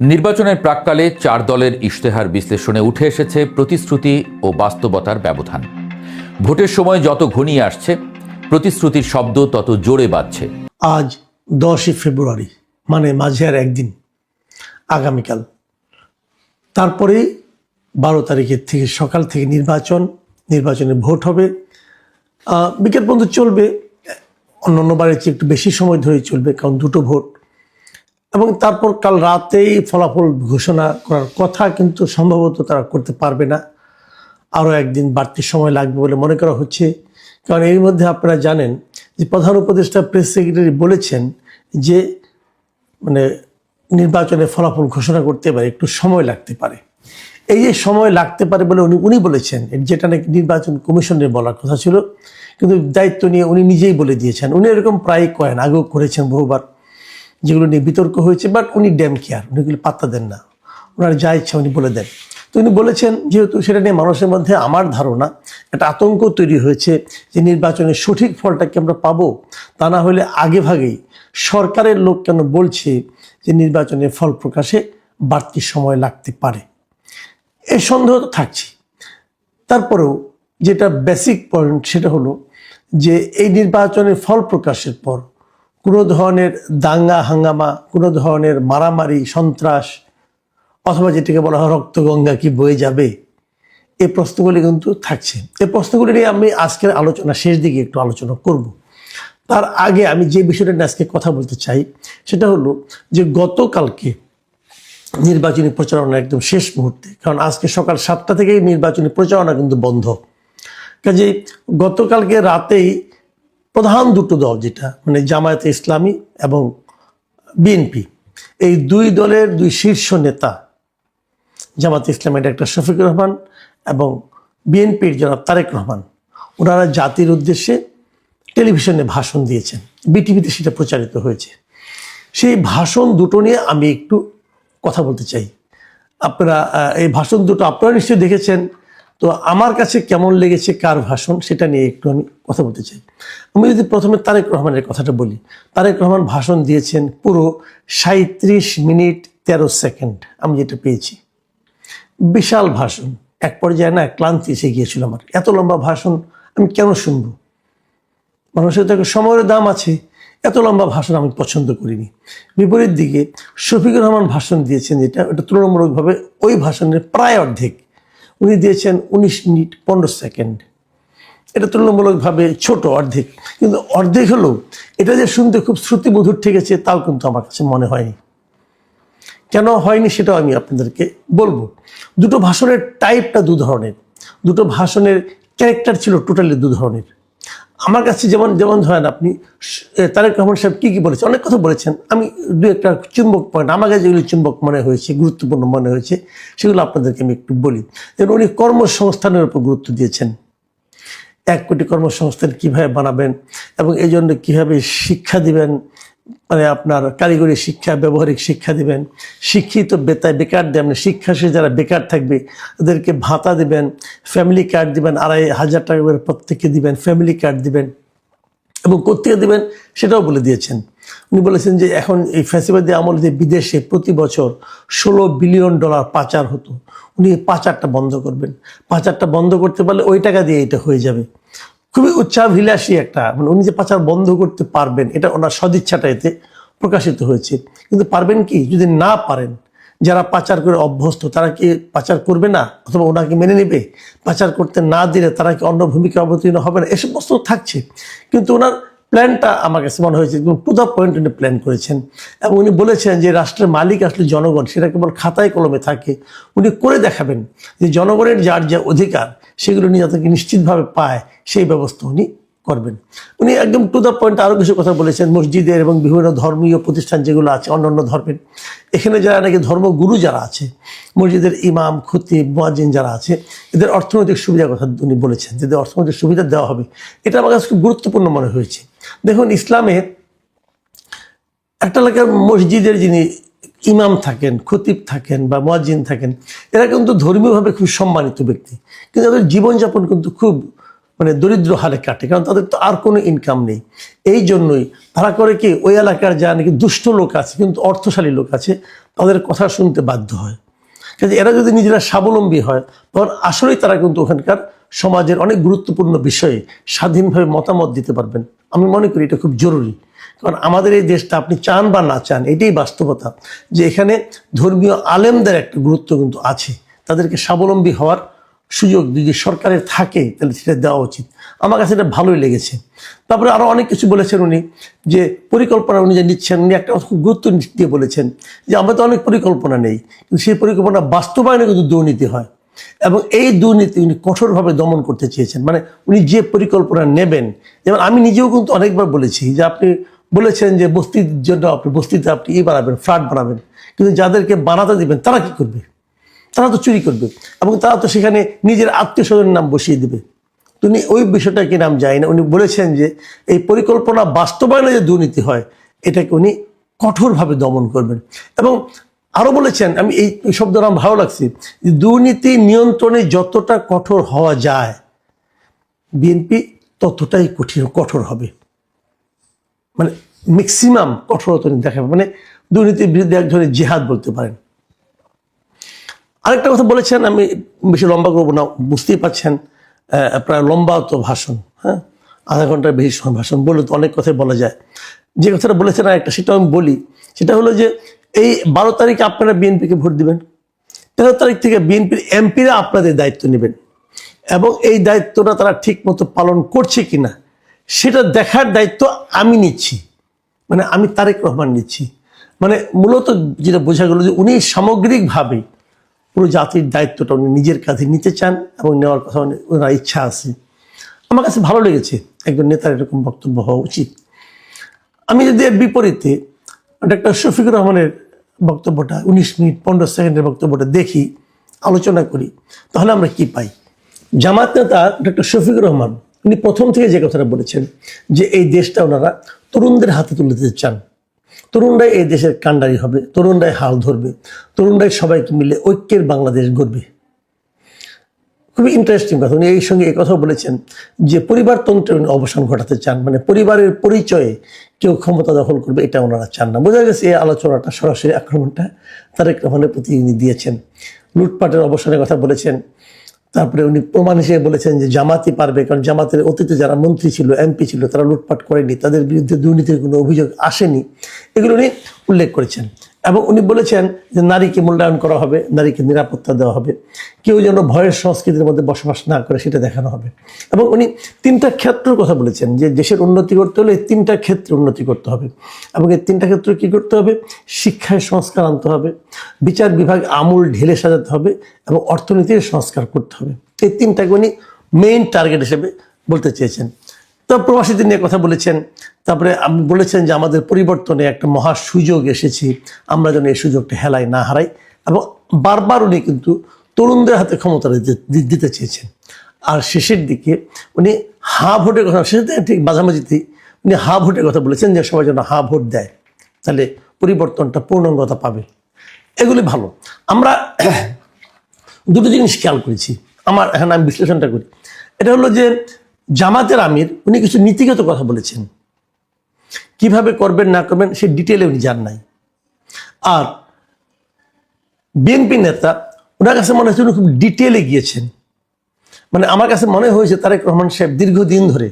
নির্বাচনের প্রাক্কালে 4 দলের ইশতেহার বিশ্লেষণে উঠে এসেছে প্রতিশ্রুতি ও বাস্তবতার ব্যবধান। ভোটের সময় যত ঘনিয়ে আসছে, প্রতিশ্রুতির শব্দ তত জোরে বাজছে। আজ 10 ফেব্রুয়ারি, মানে মাঝে আর একদিন, আগামীকাল। তারপরে 12 তারিখের থেকে সকাল থেকে নির্বাচনে ভোট হবে। বিকেল পর্যন্ত চলবে, অন্যান্য বারের চেয়ে একটু বেশি সময় ধরে চলবে, কারণ দুটো ভোট। এবং তারপর কাল রাতেই ফলাফল ঘোষণা করার কথা, কিন্তু সম্ভবত তারা করতে পারবে না, আরও একদিন বাড়তি সময় লাগবে বলে মনে করা হচ্ছে। কারণ এর মধ্যে আপনারা জানেন যে প্রধান উপদেষ্টা প্রেস সেক্রেটারি বলেছেন যে নির্বাচনের ফলাফল ঘোষণা করতে পারে একটু সময় লাগতে পারে। এই যে সময় লাগতে পারে বলে উনি বলেছেন, যেটা নাকি নির্বাচন কমিশনের বলার কথা ছিল, কিন্তু দায়িত্ব নিয়ে উনি নিজেই বলে দিয়েছেন। উনি এরকম প্রায় করেন, আগেও করেছেন বহুবার, যেগুলো নিয়ে বিতর্ক হয়েছে, বাট উনি ড্যাম কেয়ার, উনিগুলো পাত্তা দেন না, ওনার যা ইচ্ছা উনি বলে দেন। তো উনি বলেছেন, যেহেতু সেটা নিয়ে মানুষের মধ্যে আমার ধারণা একটা আতঙ্ক তৈরি হয়েছে যে নির্বাচনের সঠিক ফলটা কি আমরা পাবো, তা না হলে আগে ভাগেই সরকারের লোক কেন বলছে যে নির্বাচনের ফল প্রকাশে বাড়তি সময় লাগতে পারে, এই সন্দেহ তো থাকছে। তারপরেও যেটা বেসিক পয়েন্ট, সেটা হলো যে এই নির্বাচনের ফল প্রকাশের পর কোনো ধরনের দাঙ্গা হাঙ্গামা, কোনো ধরনের মারামারি, সন্ত্রাস, অথবা যেটাকে বলা হয় রক্তগঙ্গা কি বয়ে যাবে, এই প্রশ্নগুলি কিন্তু থাকছে। এই প্রশ্নগুলি নিয়ে আমি আজকের আলোচনা শেষ দিকে একটু আলোচনা করব। তার আগে আমি যে বিষয়টা নিয়ে আজকে কথা বলতে চাই, সেটা হলো যে গতকালকে নির্বাচনী প্রচারণা একদম শেষ মুহূর্তে, কারণ আজকে সকাল 7টা থেকেই নির্বাচনী প্রচারণা কিন্তু বন্ধ। কাজেই গতকালকে রাতেই প্রধান দুটো দল, যেটা জামায়াতে ইসলামী এবং বিএনপি, এই দুই দলের দুই শীর্ষ নেতা, জামায়াতে ইসলামের ডাক্তার শফিকুর রহমান এবং বিএনপির জনাব তারেক রহমান, ওনারা জাতির উদ্দেশ্যে টেলিভিশনে ভাষণ দিয়েছেন। বিটিভিতে সেটা প্রচারিত হয়েছে। সেই ভাষণ দুটো নিয়ে আমি একটু কথা বলতে চাই। আপনারা এই ভাষণ দুটো আপনারা নিশ্চয়ই দেখেছেন, তো আমার কাছে কেমন লেগেছে কার ভাষণ, সেটা নিয়ে একটু আমি কথা বলতে চাই। আমি যদি প্রথমে তারেক রহমানের কথাটা বলি, তারেক রহমান ভাষণ দিয়েছেন পুরো 37 মিনিট 13 সেকেন্ড, আমি যেটা পেয়েছি। বিশাল ভাষণ, এক পর্যায়ে না ক্লান্তি এসে গিয়েছিল আমার। এত লম্বা ভাষণ আমি কেন শুনবো? মানুষের তো সময়ের দাম আছে, এত লম্বা ভাষণ আমি পছন্দ করিনি। বিপরীত দিকে শফিকুর রহমান ভাষণ দিয়েছেন, যেটা এটা তুলনামূলকভাবে ওই ভাষণের প্রায় অর্ধেক, উনি দিয়েছেন 19 মিনিট 15 সেকেন্ড। এটা তুলনামূলকভাবে ছোট, অর্ধেক, কিন্তু অর্ধেক হলেও এটা যে শুনতে খুব শ্রুতিমধুর ঠেকেছে তাও কিন্তু আমার কাছে মনে হয়নি। কেন হয়নি সেটাও আমি আপনাদেরকে বলবো। দুটো ভাষণের টাইপটা দু ধরনের, দুটো ভাষণের ক্যারেক্টার ছিল টোটালি দু ধরনের। আমার কাছে যেমন ধরেন, আপনি তারেক রহমান সাহেব কী বলেছেন, অনেক কথা বলেছেন, আমি দু একটা চুম্বক পয়েন্ট আমার কাছে যেগুলি চুম্বক মনে হয়েছে, গুরুত্বপূর্ণ মনে হয়েছে, সেগুলো আপনাদেরকে আমি একটু বলি। যেন উনি কর্মসংস্থানের উপর গুরুত্ব দিয়েছেন। 1 কোটি কর্মসংস্থান কিভাবে বানাবেন এবং এই জন্য কীভাবে শিক্ষা দিবেন, আপনার কারিগরি শিক্ষা, ব্যবহারিক শিক্ষা দিবেন, শিক্ষিত বেকার দেবেন, শিক্ষা শেষে যারা বেকার থাকবে তাদেরকে ভাতা দিবেন, ফ্যামিলি কার্ড দিবেন, 2,500 টাকা করে প্রত্যেককে দিবেন, ফ্যামিলি কার্ড দিবেন, এবং কোত্থেকে দিবেন সেটাও বলে দিয়েছেন। উনি বলেছেন যে এখন এই ফ্যাসিবাদী আমলে যে বিদেশে প্রতি বছর $16 বিলিয়ন পাচার হতো, উনি পাচারটা বন্ধ করবেন। পাচারটা বন্ধ করতে পারলে ওই টাকা দিয়ে এটা হয়ে যাবে। খুবই উচ্চাভিলাষী একটা, উনি যে পাচার বন্ধ করতে পারবেন, এটা ওনার সদিচ্ছাটা এতে প্রকাশিত হয়েছে। কিন্তু পারবেন কি? যদি না পারেন, যারা পাচার করে অভ্যস্ত তারা কি পাচার করবে না, অথবা ওনাকে মেনে নেবে? পাচার করতে না দিলে তারা কি অন্য ভূমিকা অবতীর্ণ হবে না? এসব বস্তু থাকছে। কিন্তু ওনার প্ল্যানটা আমার কাছে মনে হয়েছে টু দ্য পয়েন্ট উনি প্ল্যান করেছেন। এবং উনি বলেছেন যে রাষ্ট্রের মালিক আসলে জনগণ, সেটা কেবল খাতায় কলমে থাকে। উনি করে দেখাবেন যে জনগণের যার যে অধিকার সেগুলো উনি যাতে নিশ্চিতভাবে পায় সেই ব্যবস্থা উনি করবেন। উনি একদম টু দ্য পয়েন্ট আরও কিছু কথা বলেছেন। মসজিদের এবং বিভিন্ন ধর্মীয় প্রতিষ্ঠান যেগুলো আছে অন্যান্য ধর্মের, এখানে যারা নাকি ধর্মগুরু যারা আছে, মসজিদের ইমাম, খতিব, মুয়াজ্জিন যারা আছে, এদের অর্থনৈতিক সুবিধার কথা উনি বলেছেন, যাদের অর্থনৈতিক সুবিধা দেওয়া হবে। এটা আমার কাছে খুব গুরুত্বপূর্ণ মনে হয়েছে। দেখুন, ইসলামে একটা এলাকার মসজিদের যিনি ইমাম থাকেন, খতিব থাকেন বা মুয়াজ্জিন থাকেন, এরা কিন্তু ধর্মীয়ভাবে খুব সম্মানিত ব্যক্তি, কিন্তু তাদের জীবনযাপন কিন্তু খুব মানে দরিদ্র হালে কাটে, কারণ তাদের তো আর কোনো ইনকাম নেই। এই জন্যই তারা করে কি, ওই এলাকার যা নাকি দুষ্ট লোক আছে কিন্তু অর্থশালী লোক আছে তাদের কথা শুনতে বাধ্য হয়। কাজে এরা যদি নিজেরা স্বাবলম্বী হয় তখন আসলেই তারা কিন্তু ওখানকার সমাজের অনেক গুরুত্বপূর্ণ বিষয়ে স্বাধীনভাবে মতামত দিতে পারবেন। আমি মনে করি এটা খুব জরুরি, কারণ আমাদের এই দেশটা আপনি চান বা না চান এটাই বাস্তবতা যে এখানে ধর্মীয় আলেমদের একটা গুরুত্ব কিন্তু আছে। তাদেরকে স্বাবলম্বী হওয়ার সুযোগ যদি সরকারের থাকে তাহলে সেটা দেওয়া উচিত। আমার কাছে এটা ভালোই লেগেছে। তারপরে আরও অনেক কিছু বলেছেন উনি, যে পরিকল্পনা উনি যে নিচ্ছেন, উনি একটা খুব গুরুত্ব দিয়ে বলেছেন যে আমরা তো অনেক পরিকল্পনা নেই, কিন্তু সেই পরিকল্পনা বাস্তবায়নে কিন্তু দুর্নীতি হয়, এবং এই দুর্নীতি উনি কঠোরভাবে দমন করতে চেয়েছেন। মানে উনি যে পরিকল্পনা নেবেন, যেমন আমি নিজেও কিন্তু অনেকবার বলেছি যে আপনি বলেছেন যে বস্তির জন্য আপনি বস্তিতে আপনি বানাবেন, ফ্ল্যাট বানাবেন, কিন্তু যাদেরকে বানাতে দিবেন তারা কি করবে? তারা তো চুরি করবে, এবং তারা তো সেখানে নিজের আত্মীয় স্বজনের নাম বসিয়ে দেবে। তো উনি ওই বিষয়টা কি নাম যায় না, উনি বলেছেন যে এই পরিকল্পনা বাস্তবায়নে যে দুর্নীতি হয় এটাকে উনি কঠোরভাবে দমন করবেন। এবং আরও বলেছেন, আমি এই শব্দটা আমার ভালো লাগছে, যে দুর্নীতি নিয়ন্ত্রণে যতটা কঠোর হওয়া যায় বিএনপি ততটাই কঠোর হবে। মানে ম্যাক্সিমাম কঠোরতা দেখাবে, মানে দুর্নীতির বিরুদ্ধে এক ধরনের জিহাদ বলতে পারেন। আরেকটা কথা বলেছেন, আমি বেশি লম্বা করবো না, বুঝতেই পারছেন প্রায় লম্বা তো ভাষণ, হ্যাঁ, আধা ঘন্টার বেশি সময় ভাষণ বললে তো অনেক কথাই বলা যায়। যে কথাটা বলেছেন আর একটা, সেটা আমি বলি, সেটা হলো যে এই 12 তারিখে আপনারা বিএনপিকে ভোট দিবেন, 13 তারিখ থেকে বিএনপির এমপিরা আপনাদের দায়িত্ব নেবেন, এবং এই দায়িত্বটা তারা ঠিক মতো পালন করছে কিনা সেটা দেখার দায়িত্ব আমি নিচ্ছি, মানে আমি তারেক রহমান নিচ্ছি। মানে মূলত যেটা বোঝা গেল যে উনি সামগ্রিকভাবে পুরো জাতির দায়িত্বটা উনি নিজের কাঁধে নিতে চান এবং নেওয়ার কথা ওনার ইচ্ছা আছে। আমার কাছে ভালো লেগেছে, একজন নেতার এরকম বক্তব্য হওয়া উচিত। আমি যদি এর বিপরীতে ডক্টর শফিকুর রহমানের বক্তব্যটা 19 মিনিট 15 সেকেন্ডের বক্তব্যটা দেখি, আলোচনা করি, তাহলে আমরা কি পাই? জামাত নেতা ডক্টর শফিকুর রহমান উনি প্রথম থেকে যে কথাটা বলেছেন যে এই দেশটা ওনারা তরুণদের হাতে তুলে দিতে চান, তরুণরাই এই দেশের কাণ্ডারি হবে, তরুণরাই হাল ধরবে, তরুণরাই সবাইকে মিলে ঐক্যের বাংলাদেশ গড়বে। খুবই ইন্টারেস্টিং কথা। উনি এই সঙ্গে এই কথাও বলেছেন যে পরিবারতন্ত্রের উনি অবসান ঘটাতে চান, মানে পরিবারের পরিচয়ে কেউ ক্ষমতা দখল করবে এটা ওনারা চান না। বোঝা গেছে এই আলোচনাটা, সরাসরি আক্রমণটা তারেক রহমানের প্রতি উনি দিয়েছেন। লুটপাটের অবসানের কথা বলেছেন। তারপরে উনি প্রমাণ হিসেবে বলেছেন যে জামাতই পারবে, কারণ জামাতের অতীতে যারা মন্ত্রী ছিল, এমপি ছিল, তারা লুটপাট করেনি, তাদের বিরুদ্ধে দুর্নীতির কোনো অভিযোগ আসেনি, এগুলো উনি উল্লেখ করেছেন। এবং উনি বলেছেন যে নারীকে মূল্যায়ন করা হবে, নারীকে নিরাপত্তা দেওয়া হবে, কেউ যেন ভয়ের সংস্কৃতির মধ্যে বসবাস না করে সেটা দেখানো হবে। এবং উনি 3টা ক্ষেত্রের কথা বলেছেন যে দেশের উন্নতি করতে হলে এই 3টা ক্ষেত্রে উন্নতি করতে হবে, এবং এই 3টা ক্ষেত্রে কী করতে হবে? শিক্ষায় সংস্কার আনতে হবে, বিচার বিভাগ আমূল ঢেলে সাজাতে হবে, এবং অর্থনীতির সংস্কার করতে হবে। এই 3টাকে উনি মেইন টার্গেট হিসেবে বলতে চেয়েছেন। তো প্রবাসীদের নিয়ে কথা বলেছেন। তারপরে আপনি বলেছেন যে আমাদের পরিবর্তনে একটা মহা সুযোগ এসেছে, আমরা যেন এই সুযোগটা হেলায় না হারাই, এবং বারবার উনি কিন্তু তরুণদের হাতে ক্ষমতা দিতে চেয়েছেন। আর শেষের দিকে উনি হা ভোটের কথা, শেষের দিকে ঠিক মাঝামাঝিতেই উনি হা ভোটের কথা বলেছেন যে সবাই যেন হা ভোট দেয়, তাহলে পরিবর্তনটা পূর্ণাঙ্গতা পাবে। এগুলি ভালো। আমরা দুটো জিনিস খেয়াল করেছি, আমার এখন আমি বিশ্লেষণটা করি। এটা হলো যে জামাতের আমির উনি কিছু নীতিগত কথা বলেছেন, কিভাবে করবেন না করবেন সে ডিটেলে উনি জান নাই। আর বিএনপি নেতা ওনার কাছে মনে হচ্ছে উনি খুব ডিটেলে গিয়েছেন। মানে আমার কাছে মনে হয়েছে তারেক রহমান সাহেব দীর্ঘদিন ধরে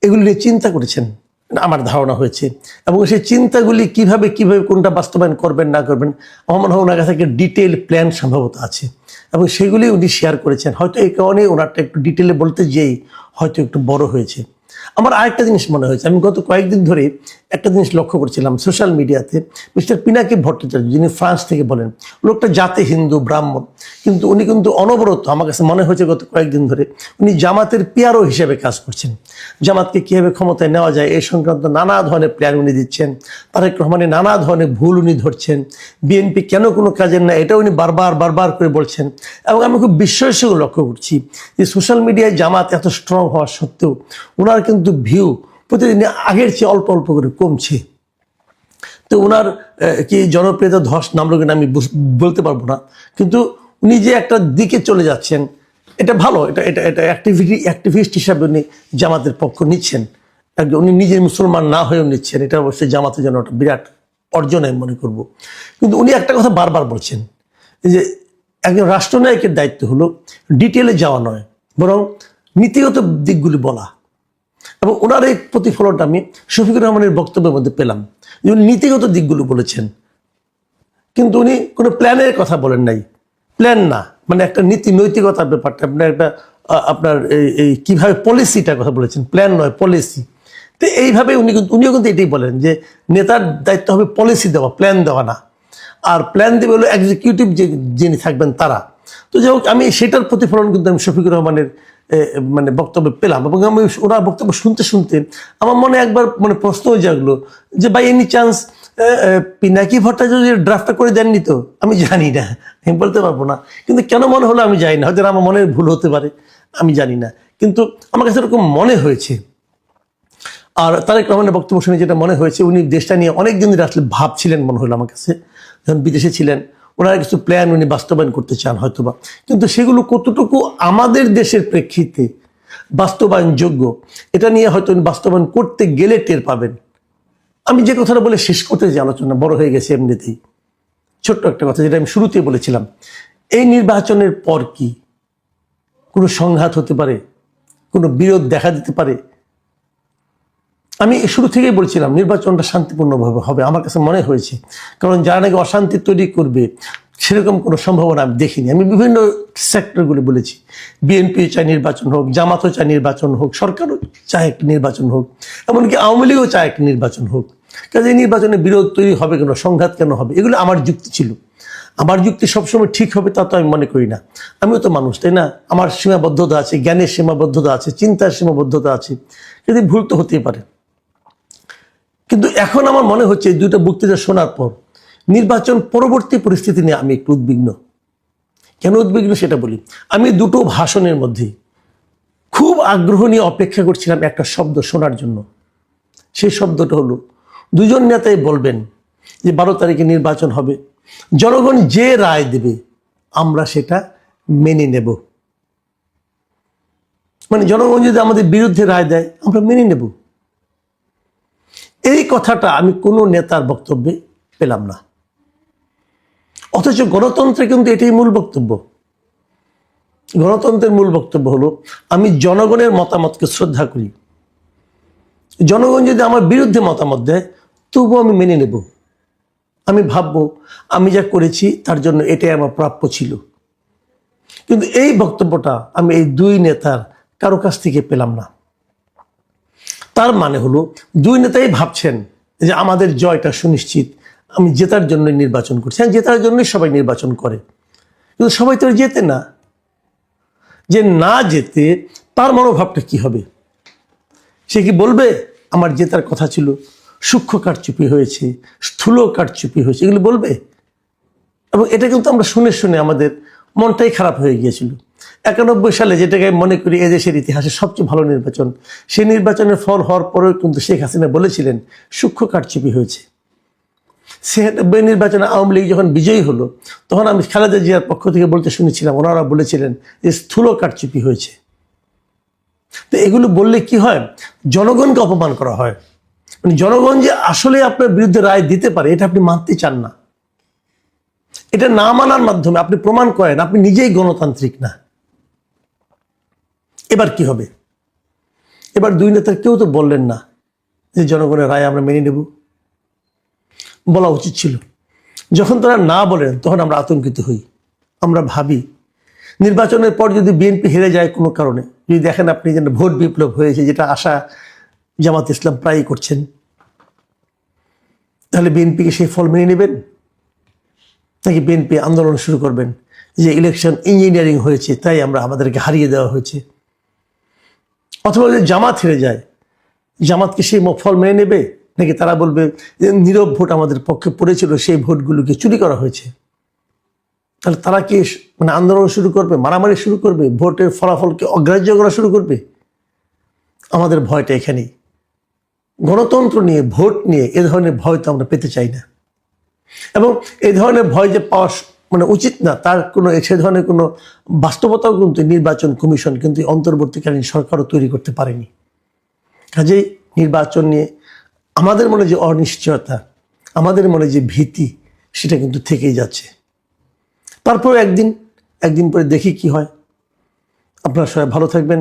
এগুলি নিয়ে চিন্তা করেছেন, আমার ধারণা হয়েছে, এবং সেই চিন্তাগুলি কিভাবে কোনটা বাস্তবায়ন করবেন না করবেন আমার মনে হয় ওনার কাছে একটা ডিটেল প্ল্যান সম্ভবত আছে, এবং সেগুলি উনি শেয়ার করেছেন। হয়তো এই কারণে ওনারটা একটু ডিটেলে বলতে যেই হয়তো একটু বড় হয়েছে। আমার আরেকটা জিনিস মনে হয়েছে, আমি গত কয়েকদিন ধরে একটা জিনিস লক্ষ্য করছিলাম সোশ্যাল মিডিয়াতে, মিস্টার পিনাকি ভট্টাচার্য যিনি ফ্রান্স থেকে বলেন, লোকটা জাতে হিন্দু ব্রাহ্মণ, কিন্তু উনি কিন্তু অনবরত আমার কাছে মনে হয়েছে গত কয়েকদিন ধরে উনি জামাতের পিআরও হিসেবে কাজ করছেন। জামাতকে কীভাবে ক্ষমতায় নেওয়া যায় এই সংক্রান্ত নানা ধরনের প্ল্যান উনি দিচ্ছেন, তারেক রহমানের নানা ধরনের ভুল উনি ধরছেন, বিএনপি কেন কোনো কাজের না এটা উনি বারবার করে বলছেন। এবং আমি খুব বিস্ময়ের সঙ্গে লক্ষ্য করছি যে সোশ্যাল মিডিয়ায় জামাত এত স্ট্রং হওয়া সত্ত্বেও ওনার কিন্তু ভিউ প্রতিদিন আগের চেয়ে অল্প অল্প করে কমছে। তো ওনার কি জনপ্রিয়তা ধস নামলো কিনা আমি বলতে পারবো না, কিন্তু উনি যে একটা দিকে চলে যাচ্ছেন এটা ভালো, এটা এটা এটা অ্যাক্টিভিস্ট হিসাবে উনি জামাতের পক্ষ নিচ্ছেন, একজন উনি নিজের মুসলমান না হয়েও নিচ্ছেন, এটা অবশ্যই জামাতের জন্য একটা বিরাট অর্জন আমি মনে করব। কিন্তু উনি একটা কথা বারবার বলছেন যে একজন রাষ্ট্রনায়কের দায়িত্ব হলো ডিটেলে যাওয়া নয়, বরং নীতিগত দিকগুলি বলা। এবং ওনার এই প্রতিফলনটা আমি শফিকুর রহমানের বক্তব্যের মধ্যে পেলাম যে উনি নীতিগত দিকগুলো বলেছেন, কিন্তু উনি কোনো প্ল্যানের কথা বলেন নাই। প্ল্যান না, মানে একটা নৈতিকতার ব্যাপারটা, আপনার একটা আপনার এই কীভাবে পলিসিটার কথা বলেছেন, প্ল্যান নয় পলিসি। তো এইভাবে উনিও কিন্তু এটাই বলেন যে নেতার দায়িত্ব হবে পলিসি দেওয়া, প্ল্যান দেওয়া না। আর প্ল্যান দেবে হলো এক্সিকিউটিভ যিনি থাকবেন তারা। তো যাই হোক, আমি সেটার প্রতিফলন কিন্তু আমি শফিকুর রহমানের মানে বক্তব্য পেলাম, এবং আমি ওনার বক্তব্য শুনতে শুনতে আমার মনে একবার মানে প্রশ্ন জাগলো যে by any chance Pinaki Bhattacharya ড্রাফটটা করে দেননি তো? আমি জানি না, আমি বলতে পারবো না, কিন্তু কেন মনে হলো আমি জানি না, হয়তো আমার মনের ভুল হতে পারে, আমি জানি না, কিন্তু আমার কাছে এরকম মনে হয়েছে। আর তারেক রহমানের বক্তব্য শুনে যেটা মনে হয়েছে, উনি দেশটা নিয়ে অনেক দিন ধরে আসলে ভাবছিলেন মনে হলো আমার কাছে, যখন বিদেশে ছিলেন ওনার কিছু প্ল্যান উনি বাস্তবায়ন করতে চান হয়তোবা, কিন্তু সেগুলো কতটুকু আমাদের দেশের প্রেক্ষিতে বাস্তবায়নযোগ্য এটা নিয়ে হয়তো উনি বাস্তবায়ন করতে গেলে টের পাবেন। আমি যে কথাটা বলে শেষ করতে যে আলোচনা বড় হয়ে গেছে এমনিতেই, ছোট্ট একটা কথা যেটা আমি শুরুতেই বলেছিলাম, এই নির্বাচনের পর কি কোনো সংঘাত হতে পারে, কোনো বিরোধ দেখা দিতে পারে? আমি শুরু থেকেই বলছিলাম নির্বাচনটা শান্তিপূর্ণভাবে হবে, আমার কাছে মনে হয়েছে, কারণ যারা নাকি অশান্তি তৈরি করবে সেরকম কোনো সম্ভাবনা আমি দেখিনি। আমি বিভিন্ন সেক্টরগুলি বলেছি, বিএনপিও চায় নির্বাচন হোক, জামাতও চায় নির্বাচন হোক, সরকারও চায় একটি নির্বাচন হোক, এমনকি আওয়ামী লীগও চায় একটি নির্বাচন হোক। কাজে এই নির্বাচনে বিরোধ তৈরি হবে কেন, সংঘাত কেন হবে, এগুলো আমার যুক্তি ছিল। আমার যুক্তি সবসময় ঠিক হবে তা তো আমি মনে করি না, আমিও তো মানুষ, তাই না? আমার সীমাবদ্ধতা আছে, জ্ঞানের সীমাবদ্ধতা আছে, চিন্তার সীমাবদ্ধতা আছে, যদি ভুল তো হতেই পারে। কিন্তু এখন আমার মনে হচ্ছে এই দুইটা বক্তৃতা শোনার পর নির্বাচন পরবর্তী পরিস্থিতি নিয়ে আমি একটু উদ্বিগ্ন। কেন উদ্বিগ্ন সেটা বলি। আমি দুটো ভাষণের মধ্যে খুব আগ্রহ নিয়ে অপেক্ষা করছিলাম একটা শব্দ শোনার জন্য। সেই শব্দটা হলো, দুজন নেতাই বলবেন যে 12 তারিখে নির্বাচন হবে, জনগণ যে রায় দেবে আমরা সেটা মেনে নেব। মানে জনগণ যদি আমাদের বিরুদ্ধে রায় দেয় আমরা মেনে নেব। এই কথাটা আমি কোনো নেতার বক্তব্যে পেলাম না, অথচ গণতন্ত্রে কিন্তু এটাই মূল বক্তব্য। গণতন্ত্রের মূল বক্তব্য হলো আমি জনগণের মতামতকে শ্রদ্ধা করি, জনগণ যদি আমার বিরুদ্ধে মতামত দেয় তবুও আমি মেনে নেব। আমি ভাববো আমি যা করেছি তার জন্য এটাই আমার প্রাপ্য ছিল। কিন্তু এই বক্তব্যটা আমি এই দুই নেতার কারো কাছ থেকে পেলাম না। তার মানে হলো দুই নেতাই ভাবছেন যে আমাদের জয়টা সুনিশ্চিত, আমি জেতার জন্য নির্বাচন করছি। হ্যাঁ, জেতার জন্যই সবাই নির্বাচন করে, কিন্তু সবাই তো জেতে না। যে না যেতে তার মনোভাবটা কি হবে? সে কি বলবে আমার জেতার কথা ছিল, সূক্ষ্ম কারচুপি হয়েছে, স্থূল কারচুপি হয়েছে, এগুলো বলবে? এবং এটা কিন্তু আমরা শুনে শুনে আমাদের মনটাই খারাপ হয়ে গিয়েছিল। 91 সালে যেটাকে মনে করি এদেশের ইতিহাসে সবচেয়ে ভালো নির্বাচন, সেই নির্বাচনের ফল হওয়ার পরেও কিন্তু শেখ হাসিনা বলেছিলেন সূক্ষ্ম কারচুপি হয়েছে। 96 নির্বাচনে আওয়ামী লীগ যখন বিজয়ী হলো তখন আমি খালেদা জিয়ার পক্ষ থেকে বলতে শুনেছিলাম, ওনারা বলেছিলেন যে স্থূল কারচুপি হয়েছে। তো এগুলো বললে কি হয়? জনগণকে অপমান করা হয়। মানে জনগণ যে আসলে আপনার বিরুদ্ধে রায় দিতে পারে এটা আপনি মানতে চান না। এটা না মানার মাধ্যমে আপনি প্রমাণ করেন আপনি নিজেই গণতান্ত্রিক না। এবার কি হবে? এবার দুই নেতার কেউ তো বললেন না যে জনগণের রায় আমরা মেনে নেব। বলা উচিত ছিল। যখন তারা না বলেন তখন আমরা আতঙ্কিত হই। আমরা ভাবি নির্বাচনের পর যদি বিএনপি হেরে যায় কোনো কারণে, যদি দেখেন আপনি যেন ভোট বিপ্লব হয়েছে, যেটা আশা জামাত ইসলাম প্রায়ই করছেন, তাহলে বিএনপিকে সেই ফল মেনে নেবেন, নাকি বিএনপি আন্দোলন শুরু করবেন যে ইলেকশন ইঞ্জিনিয়ারিং হয়েছে তাই আমাদেরকে হারিয়ে দেওয়া হয়েছে? অথবা যদি জামাত হেরে যায়, জামাতকে সেই ফল মেনে নেবে, নাকি তারা বলবে যে নীরব ভোট আমাদের পক্ষে পড়েছিল, সেই ভোটগুলোকে চুরি করা হয়েছে? তাহলে তারা কি মানে আন্দোলন শুরু করবে, মারামারি শুরু করবে, ভোটের ফলাফলকে অগ্রাহ্য করা শুরু করবে? আমাদের ভয়টা এখানেই। গণতন্ত্র নিয়ে, ভোট নিয়ে এ ধরনের ভয় তো আমরা পেতে চাই না। এবং এই ধরনের ভয় যে পাওয়া মানে উচিত না, তার কোনো সে ধরনের কোনো বাস্তবতাও কিন্তু নির্বাচন কমিশন কিন্তু অন্তর্বর্তীকালীন সরকারও তৈরি করতে পারেনি। কাজেই নির্বাচন নিয়ে আমাদের মনে যে অনিশ্চয়তা, আমাদের মনে যে ভীতি, সেটা কিন্তু থেকেই যাচ্ছে। তারপর একদিন পরে দেখি কি হয়। আপনারা সবাই ভালো থাকবেন।